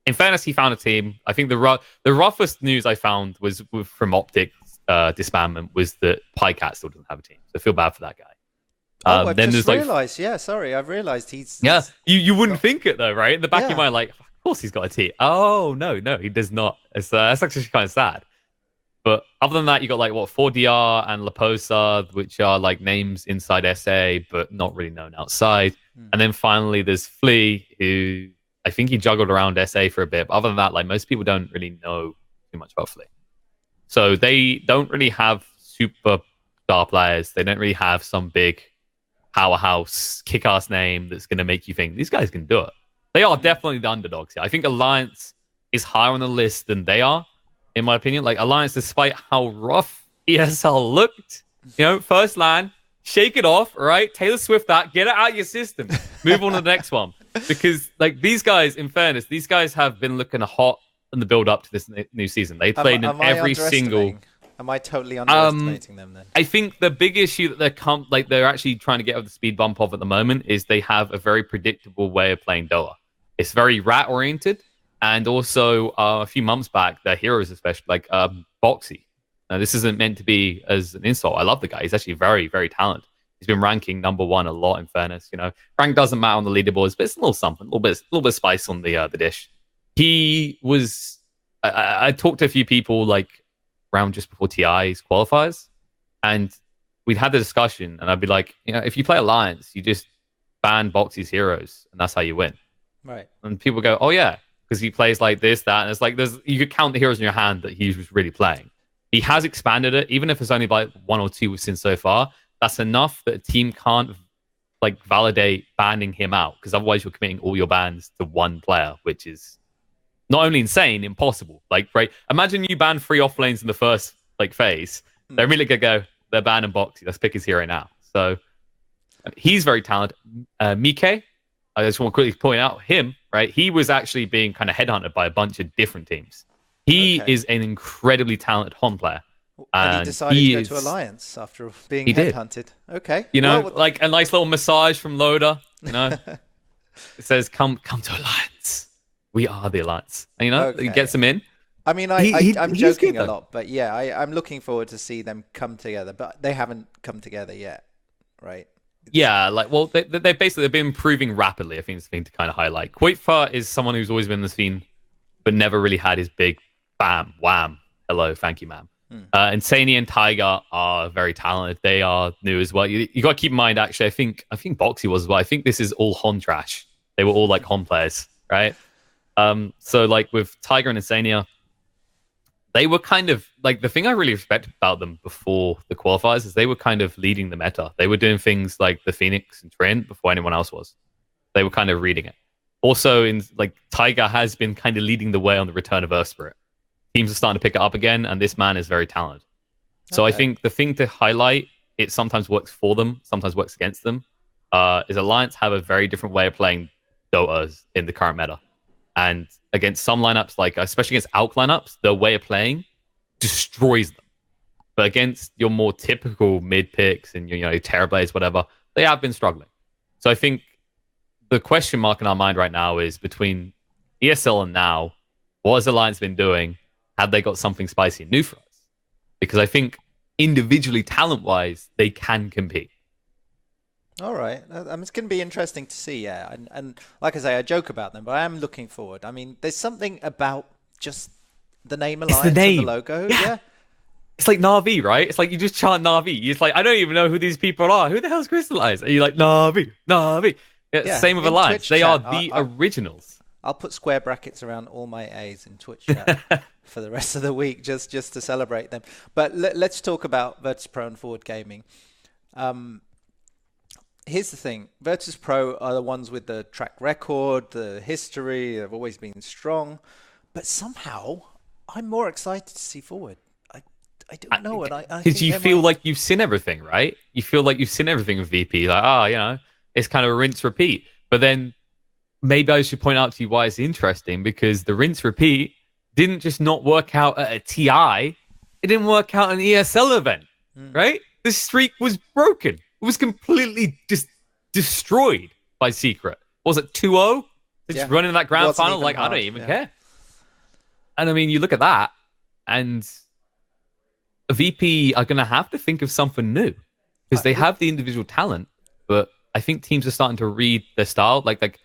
[SPEAKER 2] in fairness, he found a team. I think the roughest news I found was from Optic disbandment was that PyCat still doesn't have a team. So I feel bad for that guy.
[SPEAKER 1] I've just realised. I've realised he's...
[SPEAKER 2] Yeah, you wouldn't think it though, right? In the back of your mind, like, of course he's got a team. Oh, no, he does not. That's actually kind of sad. But other than that, you got like, 4DR and La Posa, which are like names inside SA, but not really known outside. And then finally, there's Flea, who... I think he juggled around SA for a bit, but other than that, like most people don't really know too much about Flea. So they don't really have super star players. They don't really have some big powerhouse kick-ass name that's going to make you think these guys can do it. They are definitely the underdogs here. I think Alliance is higher on the list than they are, in my opinion. Like Alliance, despite how rough ESL looked, you know, first LAN, shake it off, all right? Taylor Swift that, get it out of your system. Move on to the next one. Because, like, these guys, in fairness, these guys have been looking hot in the build-up to this new season. They played in every single...
[SPEAKER 1] Am I totally underestimating them, then?
[SPEAKER 2] I think the big issue that they're actually trying to get over the speed bump of at the moment is they have a very predictable way of playing Dota. It's very rat-oriented, and also, a few months back, their heroes especially, like Boxy. Now, this isn't meant to be as an insult. I love the guy. He's actually very, very talented. He's been ranking #1 a lot, in fairness. You know, rank doesn't matter on the leaderboards, but it's a little something, a little bit of spice on the dish. He was. I talked to a few people like around just before TI's qualifiers, and we'd had the discussion, and I'd be like, you know, if you play Alliance, you just ban Boxy's heroes, and that's how you win.
[SPEAKER 1] Right. And
[SPEAKER 2] people go, oh yeah, because he plays like this, that, and it's like you could count the heroes in your hand that he was really playing. He has expanded it, even if it's only by 1 or 2 we've seen so far. That's enough that a team can't like validate banning him out, because otherwise you're committing all your bans to one player, which is not only insane, impossible. Like, right? Imagine you ban 3 off lanes in the first like phase. They're really gonna go. They're banning Boxy. Let's pick his hero now. So he's very talented. Mike, I just want to quickly point out him. Right? He was actually being kind of headhunted by a bunch of different teams. He is an incredibly talented Hon player.
[SPEAKER 1] And he decided to go to Alliance after being headhunted. Okay.
[SPEAKER 2] You know, like a nice little massage from Loader. You know, it says, "Come to Alliance. We are the Alliance." And, you know, it gets him in.
[SPEAKER 1] I mean, I'm joking a lot, but yeah, I'm looking forward to see them come together. But they haven't come together yet, right?
[SPEAKER 2] Yeah, like, well, they've been improving rapidly. I think it's the thing to kind of highlight. Quaitfa is someone who's always been in the scene, but never really had his big bam, wham, hello, thank you, ma'am. Insania and Tiger are very talented. They are new as well. You got to keep in mind, actually, I think Boxy was as well. I think this is all Hon trash. They were all like Hon players, right? So like with Tiger and Insania, they were kind of like, the thing I really respect about them before the qualifiers is they were kind of leading the meta. They were doing things like the Phoenix and Trent before anyone else was. They were kind of reading it. Also, in like Tiger has been kind of leading the way on the return of Earth Spirit. Teams are starting to pick it up again, and this man is very talented. So I think the thing to highlight, it sometimes works for them, sometimes works against them, is Alliance have a very different way of playing Dotas in the current meta. And against some lineups, like especially against ALK lineups, their way of playing destroys them. But against your more typical mid picks and Terrorblades, whatever, they have been struggling. So I think the question mark in our mind right now is between ESL and now, what has Alliance been doing? Have they got something spicy and new for us? Because I think individually, talent-wise, they can compete.
[SPEAKER 1] All right. It's going to be interesting to see, yeah. And like I say, I joke about them, but I am looking forward. I mean, there's something about just the name Alliance and the logo. Yeah.
[SPEAKER 2] It's like Na'Vi, right? It's like you just chant Na'Vi. It's like, I don't even know who these people are. Who the hell's Crystallize? And you're like, Na'Vi, Na'Vi. Yeah, same with Alliance. Twitch they chat, are the originals.
[SPEAKER 1] I'll put square brackets around all my A's in Twitch chat for the rest of the week, just to celebrate them. But let's talk about Virtus Pro and Forward Gaming. Here's the thing. Virtus Pro are the ones with the track record, the history. They've always been strong. But somehow, I'm more excited to see Forward. I don't know.
[SPEAKER 2] Because you feel like you've seen everything, right? You feel like you've seen everything with VP. Like, it's kind of a rinse repeat. But then maybe I should point out to you why it's interesting, because the rinse repeat didn't just not work out at a TI. It didn't work out at an ESL event, right? The streak was broken. It was completely just destroyed by Secret. Was it 2-0? Just running that grand final? Like, I don't even care. And I mean, you look at that, and VP are going to have to think of something new, because they have the individual talent, but I think teams are starting to read their style. Like,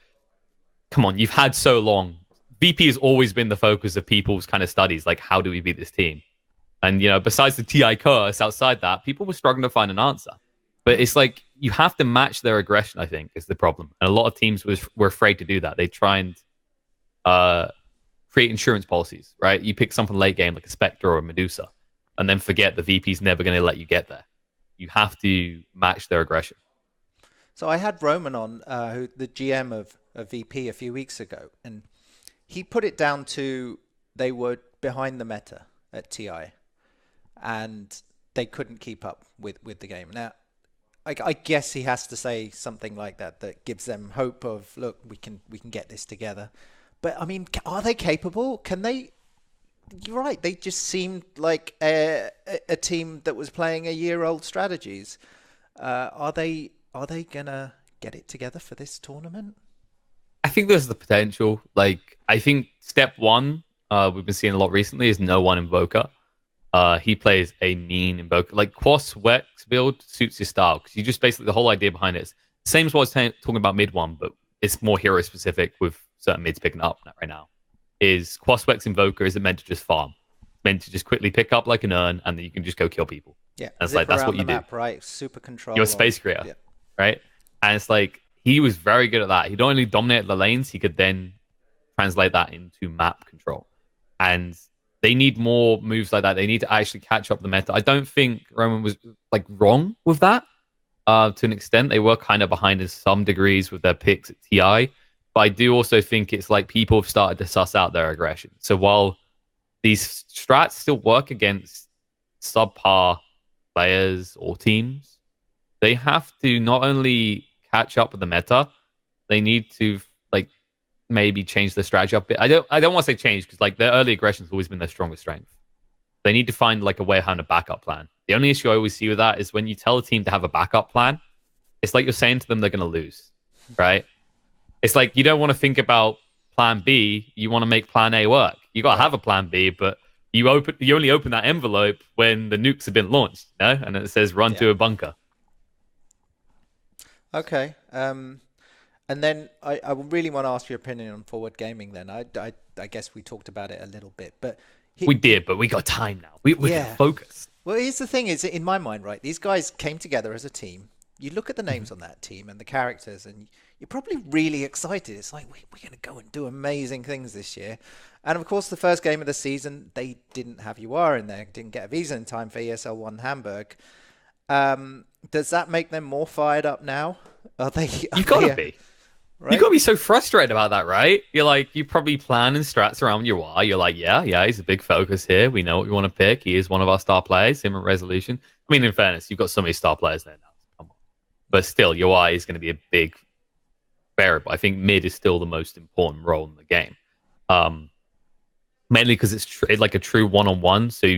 [SPEAKER 2] come on, you've had so long. VP has always been the focus of people's kind of studies. Like, how do we beat this team? And, besides the TI curse, outside that, people were struggling to find an answer. But it's like, you have to match their aggression, I think, is the problem. And a lot of teams were afraid to do that. They try and create insurance policies, right? You pick something late game, like a Spectre or a Medusa, and then forget the VP's never going to let you get there. You have to match their aggression.
[SPEAKER 1] So I had Roman on, who the GM of VP a few weeks ago, and he put it down to they were behind the meta at TI, and they couldn't keep up with the game. Now, I guess he has to say something like that gives them hope of, look, we can get this together. But I mean, are they capable? Can they? You're right. They just seemed like a team that was playing 1-year-old strategies. Are they gonna get it together for this tournament?
[SPEAKER 2] I think there's the potential. Like, I think step one, we've been seeing a lot recently, is no one Invoker. He plays a mean Invoker. Like, Quas Wex build suits his style, because you just basically, the whole idea behind it is same as what I was talking about mid one, but it's more hero specific with certain mids picking up right now. Is Quas Wex Invoker isn't meant to just farm, it's meant to just quickly pick up like an urn, and then you can just go kill people.
[SPEAKER 1] Yeah,
[SPEAKER 2] that's what you
[SPEAKER 1] map,
[SPEAKER 2] do.
[SPEAKER 1] Right, super control.
[SPEAKER 2] You're a space creator, right? And it's like, he was very good at that. He not only dominated the lanes, he could then translate that into map control. And they need more moves like that. They need to actually catch up the meta. I don't think Roman was like wrong with that. To an extent, they were kind of behind in some degrees with their picks at TI. But I do also think it's like people have started to suss out their aggression. So while these strats still work against subpar players or teams, they have to not only catch up with the meta, they need to like maybe change the strategy up a bit. I don't want to say change, because like their early aggression has always been their strongest strength. They need to find like a way of having a backup plan. The only issue I always see with that is when you tell a team to have a backup plan, it's like you're saying to them they're going to lose, right? It's like you don't want to think about plan B, you want to make plan A work. You got to have a plan B, but you only open that envelope when the nukes have been launched, and it says run to a bunker.
[SPEAKER 1] Okay. And then I really want to ask your opinion on Forward Gaming then. I guess we talked about it a little bit, but
[SPEAKER 2] We did, but we got time now. We're going to focus.
[SPEAKER 1] Well, here's the thing: is in my mind, right? These guys came together as a team. You look at the names on that team and the characters, and you're probably really excited. It's like we're going to go and do amazing things this year. And of course, the first game of the season, they didn't have UR in there, didn't get a visa in time for ESL One Hamburg. Does that make them more fired up now?
[SPEAKER 2] You've got to be. Right? You've got to be so frustrated about that, right? You're like, you probably plan and strats around UR. You're like, yeah, he's a big focus here. We know what we want to pick. He is one of our star players, him and Resolution. I mean, in fairness, you've got so many star players there now. Come on. But still, UI is going to be a big variable. I think mid is still the most important role in the game. Mainly because it's like a true one-on-one. So,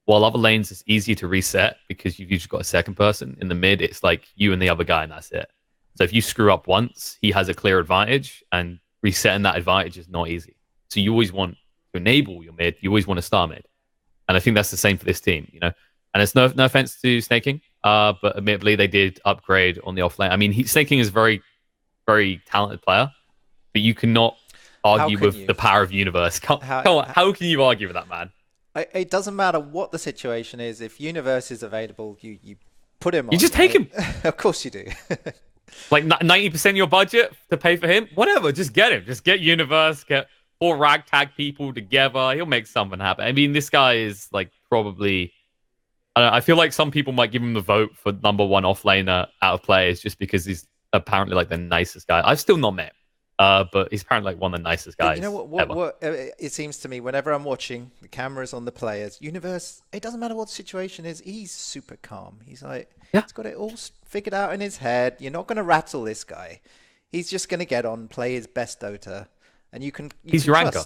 [SPEAKER 2] while other lanes it's easier to reset because you've usually got a second person, in the mid, it's like you and the other guy, and that's it. So if you screw up once, he has a clear advantage, and resetting that advantage is not easy. So you always want to enable your mid. You always want to star mid. And I think that's the same for this team, And it's no offense to Snaking, but admittedly they did upgrade on the offlane. I mean, Snaking is a very, very talented player, but you cannot argue with the power of Universe. Come on, how can you argue with that, man?
[SPEAKER 1] It doesn't matter what the situation is. If Universe is available, you put him on.
[SPEAKER 2] You just take him.
[SPEAKER 1] Of course you do.
[SPEAKER 2] Like 90% of your budget to pay for him? Whatever, just get him. Just get Universe, get 4 ragtag people together. He'll make something happen. I mean, this guy is like probably... I feel like some people might give him the vote for number 1 offlaner out of players just because he's apparently like the nicest guy. I've still not met him. But he's apparently like one of the nicest guys.
[SPEAKER 1] You know what it seems to me, whenever I'm watching, the camera's on the players. Universe, it doesn't matter what the situation is, he's super calm. He's like, he's got it all figured out in his head. You're not going to rattle this guy. He's just going to get on, play his best Dota, and he's
[SPEAKER 2] your anchor.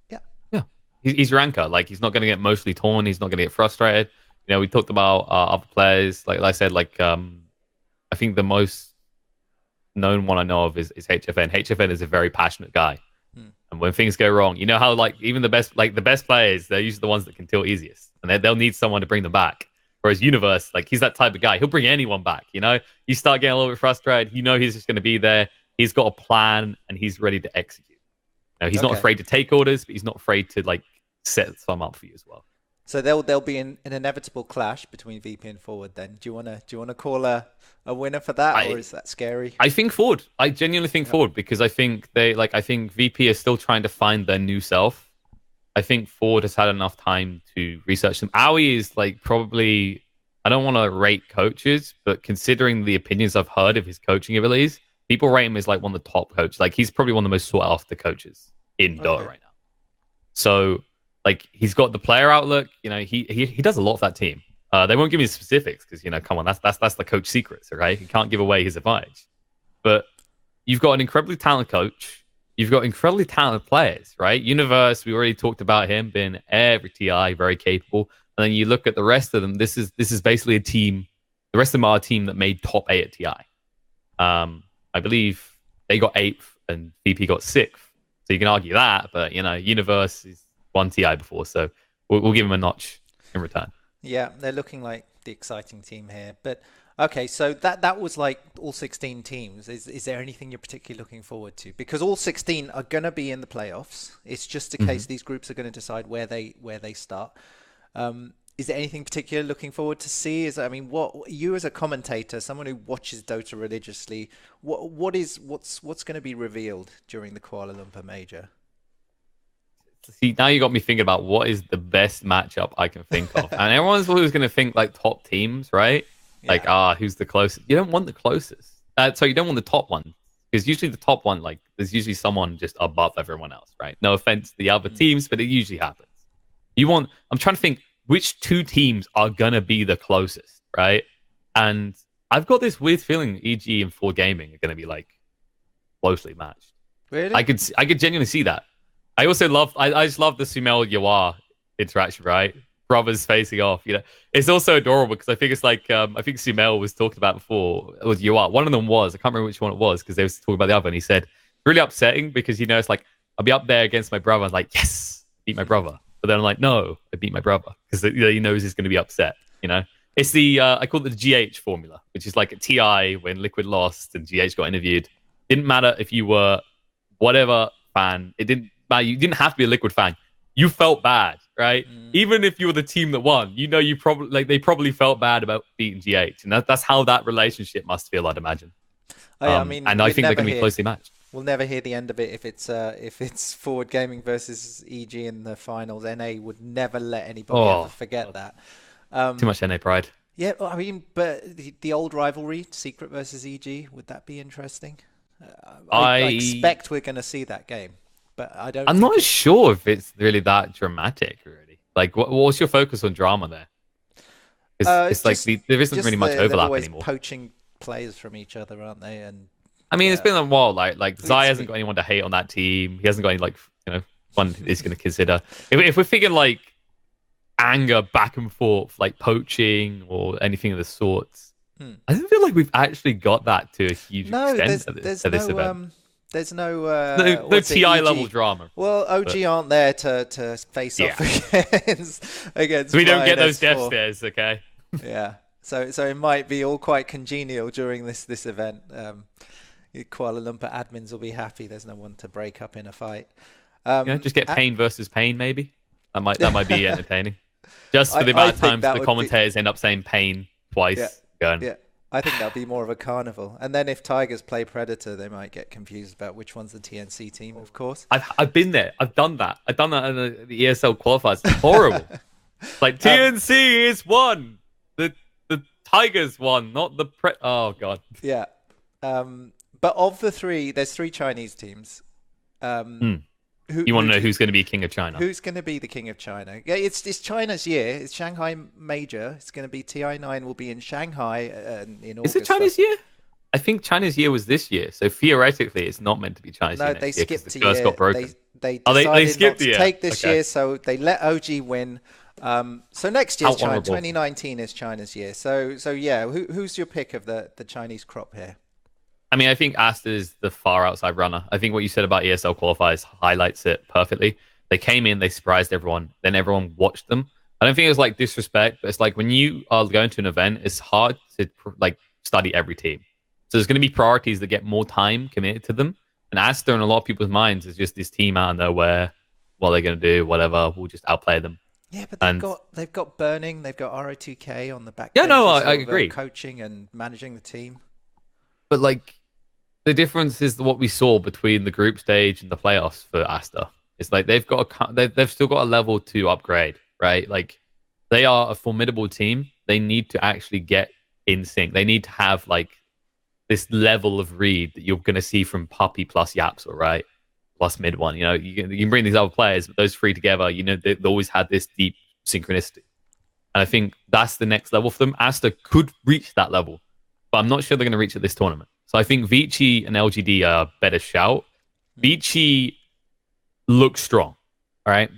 [SPEAKER 1] Yeah.
[SPEAKER 2] He's your anchor. Like, he's not going to get mostly torn. He's not going to get frustrated. We talked about other players. Like I said, I think the most known one I know of is HFN. HFN is a very passionate guy, and when things go wrong, how even the best players, they're usually the ones that can tilt easiest, and they'll need someone to bring them back. Whereas Universe, he's that type of guy. He'll bring anyone back. You start getting a little bit frustrated. He's just going to be there. He's got a plan, and he's ready to execute. He's not afraid to take orders, but he's not afraid to set some up for you as well.
[SPEAKER 1] So there'll be an inevitable clash between VP and Forward. Then do you wanna call a winner for that, or is that scary?
[SPEAKER 2] I think Forward. I genuinely think Forward, because I think I think VP is still trying to find their new self. I think Forward has had enough time to research them. Aoi is probably, I don't want to rate coaches, but considering the opinions I've heard of his coaching abilities, people rate him as one of the top coaches. He's probably one of the most sought after coaches in Dota right now. So he's got the player outlook. He does a lot of that team. They won't give me the specifics because come on, that's the coach secrets, right? He can't give away his advantage. But you've got an incredibly talented coach. You've got incredibly talented players, right? Universe, we already talked about him being every TI, very capable. And then you look at the rest of them. This is basically a team. The rest of them are a team that made top 8 at TI. I believe they got 8th and VP got 6th. So you can argue that, but Universe is one TI before, so we'll give him a notch in return.
[SPEAKER 1] Yeah, they're looking like the exciting team here. But okay, so that was all 16 teams. Is there anything you're particularly looking forward to? Because all 16 are going to be in the playoffs. It's just a case these groups are going to decide where they start. Is there anything particular looking forward to see? What you as a commentator, someone who watches Dota religiously, what's going to be revealed during the Kuala Lumpur Major?
[SPEAKER 2] See, now you got me thinking about what is the best matchup I can think of. And everyone's always going to think top teams, right? Yeah. Who's the closest? You don't want the closest. So you don't want the top one. Because usually the top one, there's usually someone just above everyone else, right? No offense to the other teams, but it usually happens. I'm trying to think which 2 teams are going to be the closest, right? And I've got this weird feeling EG and 4 Gaming are going to be closely matched.
[SPEAKER 1] Really?
[SPEAKER 2] I could genuinely see that. I also I just love the Sumel Yawar interaction, right? Brothers facing off. It's also adorable because I think it's I think Sumel was talked about before with Yawar. One of them was, I can't remember which one it was because they was talking about the other, and he said really upsetting because it's I'll be up there against my brother. I'm like, yes, beat my brother. But then I'm like, no, I beat my brother because he knows he's going to be upset. It's the I call it the GH formula, which is like a TI when Liquid lost and GH got interviewed. Didn't matter if you were whatever fan. It didn't. You didn't have to be a Liquid fan. you felt bad, right? Even if you were the team that won, you probably they probably felt bad about beating GH, and that's how that relationship must feel, I'd imagine.
[SPEAKER 1] I mean,
[SPEAKER 2] and I think they're going to be closely matched.
[SPEAKER 1] We'll never hear the end of it if it's Forward Gaming versus EG in the finals. NA would never let anybody ever forget that.
[SPEAKER 2] Too much NA pride.
[SPEAKER 1] Yeah, I mean, but the old rivalry, Secret versus EG, would that be interesting? I expect we're going to see that game, but I don't.
[SPEAKER 2] I'm not sure if it's really that dramatic, really. Like, what's your focus on drama there? It's like there isn't really much overlap anymore.
[SPEAKER 1] Poaching players from each other, aren't they? And
[SPEAKER 2] I mean, it's been a while. Like Zai hasn't got anyone to hate on that team. He hasn't got any one he's going to consider. If we're thinking like anger back and forth, like poaching or anything of the sorts, I don't feel like we've actually got that to a huge extent at this event.
[SPEAKER 1] There's no
[SPEAKER 2] TI level drama.
[SPEAKER 1] Well, OG aren't there to face off against.
[SPEAKER 2] So we don't get those death stares, okay?
[SPEAKER 1] Yeah. So it might be all quite congenial during this event. Kuala Lumpur admins will be happy. There's no one to break up in a fight.
[SPEAKER 2] Just get Pain versus Pain, maybe. That might be entertaining. Just for the amount of times the commentators end up saying Pain twice. Yeah.
[SPEAKER 1] I think that'll be more of a carnival. And then if Tigers play Predator, they might get confused about which one's the TNC team, of course.
[SPEAKER 2] I've been there. I've done that. I've done that in the ESL qualifiers. It's horrible. Like TNC is one. The Tigers won, not the Oh god.
[SPEAKER 1] Yeah. But of the three, there's three Chinese teams.
[SPEAKER 2] You want to know who's going to be king of China?
[SPEAKER 1] Who's going to be the king of China? Yeah, it's China's year. It's Shanghai Major. It's going to be TI9 will be in Shanghai in August.
[SPEAKER 2] Is it China's year? I think China's year was this year. So theoretically, it's not meant to be China's year.
[SPEAKER 1] No, they skipped
[SPEAKER 2] the first got broken.
[SPEAKER 1] They decided
[SPEAKER 2] skipped
[SPEAKER 1] not to take this year, so they let OG win. So next year's China. 2019 is China's year. So yeah, who's your pick of the Chinese crop here?
[SPEAKER 2] I mean, I think Asta is the far outside runner. I think what you said about ESL qualifiers highlights it perfectly. They came in, they surprised everyone, then everyone watched them. I don't think it was like disrespect, but it's like when you are going to an event, it's hard to like study every team. So there's going to be priorities that get more time committed to them. And Asta in a lot of people's minds is just this team out of nowhere. What they're going to do, whatever, we'll just outplay them.
[SPEAKER 1] Yeah, but they've got Burning, they've got RO2K on the back.
[SPEAKER 2] Yeah, no, I agree.
[SPEAKER 1] Coaching and managing the team.
[SPEAKER 2] But like the difference is what we saw between the group stage and the playoffs for Asta. It's like they've still got a level to upgrade, right? Like they are a formidable team. They need to actually get in sync. They need to have like this level of read that you're going to see from Puppy plus Yaps, right? Plus mid one. You can bring these other players, but those three together, they always had this deep synchronicity. And I think that's the next level for them. Asta could reach that level, but I'm not sure they're going to reach at this tournament. So I think Vici and LGD are a better shout. Vici looks strong, all right?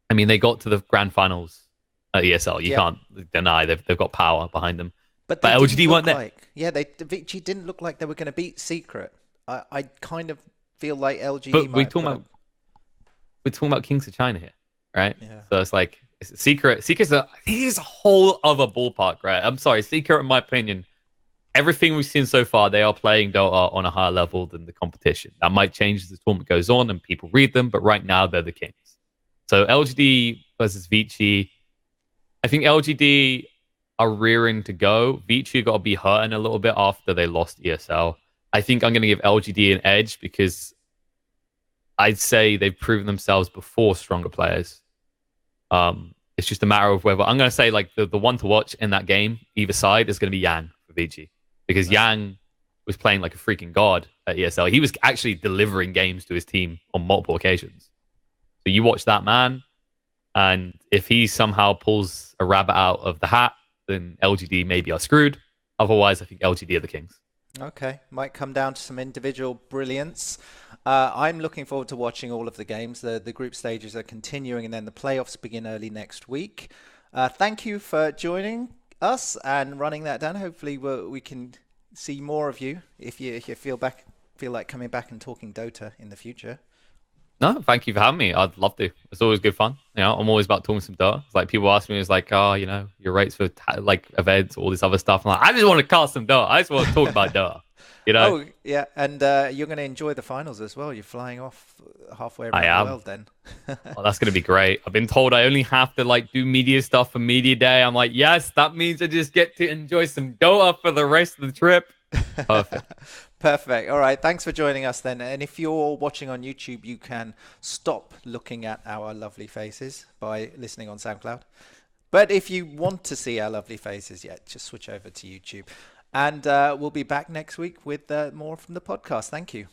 [SPEAKER 2] I mean, they got to the grand finals at ESL. You can't deny they've got power behind them. But LGD weren't there.
[SPEAKER 1] Yeah, Vici didn't look like they were going to beat Secret. I kind of feel like LGD
[SPEAKER 2] But we're talking about Kings of China here, right? Yeah. So it's like Secret's a whole other ballpark, right? I'm sorry, Secret, in my opinion, everything we've seen so far, they are playing Dota on a higher level than the competition. That might change as the tournament goes on and people read them, but right now they're the kings. So LGD versus Vici, I think LGD are rearing to go. Vici got to be hurting a little bit after they lost ESL. I think I'm going to give LGD an edge because I'd say they've proven themselves before stronger players. It's just a matter of whether I'm going to say like the one to watch in that game, either side, is going to be Yang for Vici. Because Yang was playing like a freaking god at ESL. He was actually delivering games to his team on multiple occasions. So you watch that man, and if he somehow pulls a rabbit out of the hat, then LGD maybe are screwed. Otherwise, I think LGD are the kings.
[SPEAKER 1] Okay, might come down to some individual brilliance. I'm looking forward to watching all of the games. The group stages are continuing, and then the playoffs begin early next week. Thank you for joining us and running that down. Hopefully we can see more of you if you feel like coming back and talking Dota in the future.
[SPEAKER 2] No, thank you for having me. I'd love to. It's always good fun. I'm always about talking some Dota. It's like people ask me, it's like, your rates for like events, all this other stuff. I'm like, I just want to cast some Dota. I just want to talk about Dota. You know,
[SPEAKER 1] Oh, yeah, and you're going to enjoy the finals as well. You're flying off halfway
[SPEAKER 2] I
[SPEAKER 1] around the
[SPEAKER 2] am.
[SPEAKER 1] world then.
[SPEAKER 2] Oh, that's gonna be great. I've been told I only have to like do media stuff for media day. I'm like, yes, that means I just get to enjoy some Dota for the rest of the trip. Perfect.
[SPEAKER 1] Perfect. All right. Thanks for joining us then. And if you're watching on YouTube, you can stop looking at our lovely faces by listening on SoundCloud. But if you want to see our lovely faces, just switch over to YouTube. And we'll be back next week with more from the podcast. Thank you.